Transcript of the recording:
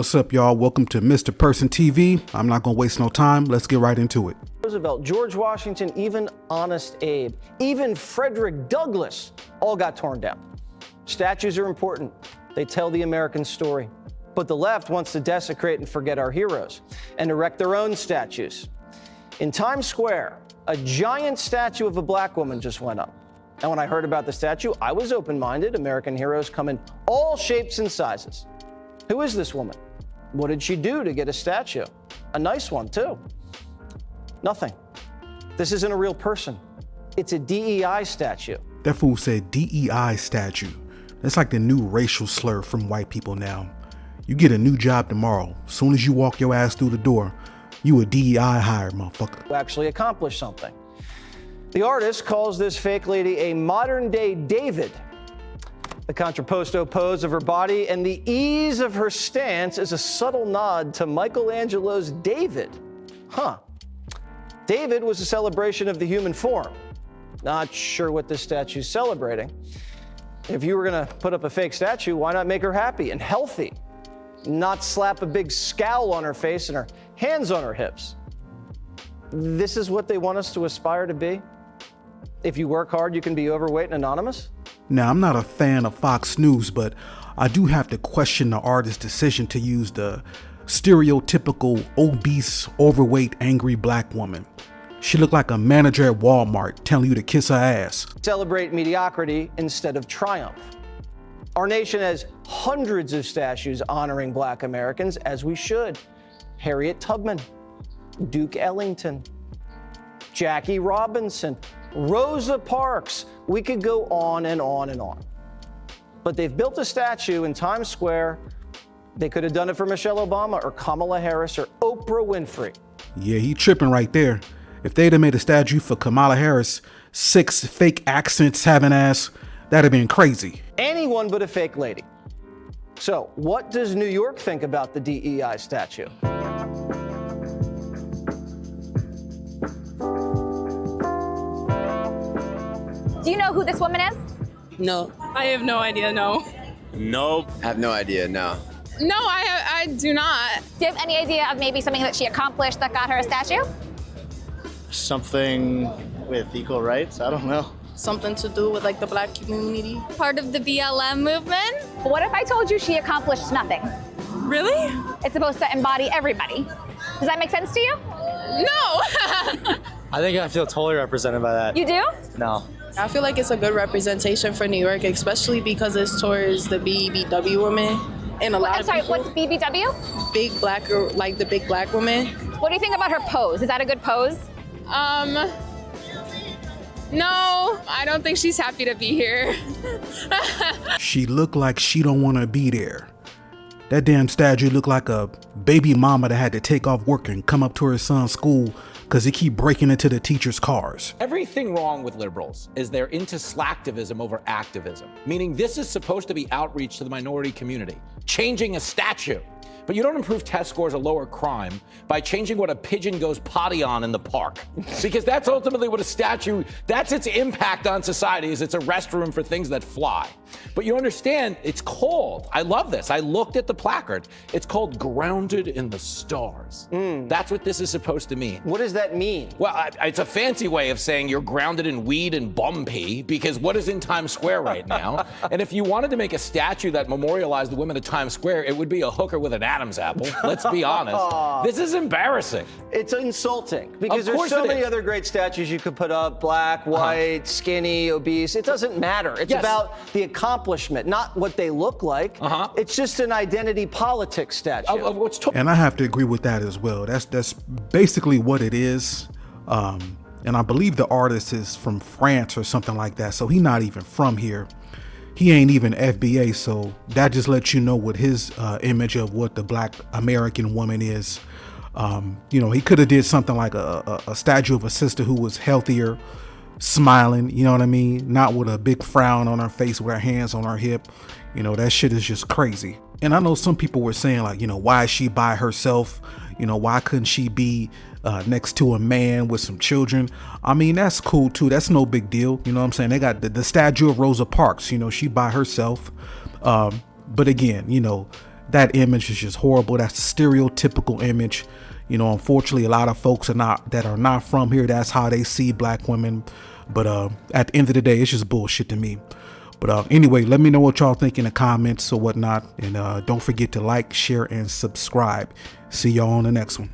what's up, y'all? Welcome to Mr. Person TV. I'm not gonna waste no time. Let's get right into it. Roosevelt, George Washington, even Honest Abe, even Frederick Douglass all got torn down. Statues are important. They tell the American story. But the left wants to desecrate and forget our heroes and erect their own statues. In Times Square, a giant statue of a black woman just went up. And when I heard about the statue, I was open-minded. American heroes come in all shapes and sizes. Who is this woman? What did she do to get a statue? A nice one, too. Nothing. This isn't a real person. It's a DEI statue. That fool said DEI statue. That's like the new racial slur from white people now. You get a new job tomorrow. Soon as you walk your ass through the door, you a DEI hire, motherfucker. Actually accomplish something. The artist calls this fake lady a modern-day David. The contrapposto pose of her body and the ease of her stance is a subtle nod to Michelangelo's David. Huh. David was a celebration of the human form. Not sure what this statue's celebrating. If you were gonna put up a fake statue, why not make her happy and healthy? Not slap a big scowl on her face and her hands on her hips. This is what they want us to aspire to be? If you work hard, you can be overweight and anonymous? Now, I'm not a fan of Fox News, but I do have to question the artist's decision to use the stereotypical obese, overweight, angry black woman. She looked like a manager at Walmart telling you to kiss her ass. Celebrate mediocrity instead of triumph. Our nation has hundreds of statues honoring black Americans, as we should. Harriet Tubman, Duke Ellington, Jackie Robinson, Rosa Parks. We could go on and on and on. But they've built a statue in Times Square. They could have done it for Michelle Obama or Kamala Harris or Oprah Winfrey. Yeah, he tripping right there. If they'd have made a statue for Kamala Harris, 6 fake accents having ass, that'd have been crazy. Anyone but a fake lady. So what does New York think about the DEI statue? Do you know who this woman is? No. I have no idea, no. Nope. I have no idea, no. No, I do not. Do you have any idea of maybe something that she accomplished that got her a statue? Something with equal rights? I don't know. Something to do with like the black community. Part of the BLM movement? What if I told you she accomplished nothing? Really? It's supposed to embody everybody. Does that make sense to you? No. I think I feel totally represented by that. You do? No. I feel like it's a good representation for New York, especially because it's towards the BBW women and a lot of people. What's BBW? Big black, like the big black woman. What do you think about her pose? Is that a good pose? No, I don't think she's happy to be here. She looked like she don't want to be there. That damn statue looked like a baby mama that had to take off work and come up to her son's school because he keep breaking into the teachers' cars. Everything wrong with liberals is they're into slacktivism over activism, meaning this is supposed to be outreach to the minority community, changing a statue. But you don't improve test scores or lower crime by changing what a pigeon goes potty on in the park. Because that's ultimately what a statue, that's its impact on society, is it's a restroom for things that fly. But you understand, it's called, I love this, I looked at the placard, it's called Grounded in the Stars. That's what this is supposed to mean. What does that mean? Well, it's a fancy way of saying you're grounded in weed and bum pee, because what is in Times Square right now? And if you wanted to make a statue that memorialized the women of Times Square, it would be a hooker with an Adam's apple. Let's be honest. This is embarrassing. It's insulting because there's so many other great statues you could put up, black, white, skinny, obese. It doesn't matter. It's about the accomplishment, not what they look like. It's just an identity politics statue. And I have to agree with that as well. That's basically what it is. And I believe the artist is from France or something like that. So he's not even from here. He ain't even FBA, so that just lets you know what his image of what the black American woman is. You know, he could have did something like a statue of a sister who was healthier, smiling, you know what I mean? Not with a big frown on her face with her hands on her hip. You know, that shit is just crazy. And I know some people were saying like, you know, why is she by herself? You know, why couldn't she be next to a man with some children? I mean, that's cool too. That's no big deal. You know what I'm saying? They got the statue of Rosa Parks, you know, she by herself. But again, you know, that image is just horrible. That's a stereotypical image. You know, unfortunately, a lot of folks that are not from here, that's how they see black women. But at the end of the day, it's just bullshit to me. But anyway, let me know what y'all think in the comments or whatnot. And don't forget to like, share, and subscribe. See y'all on the next one.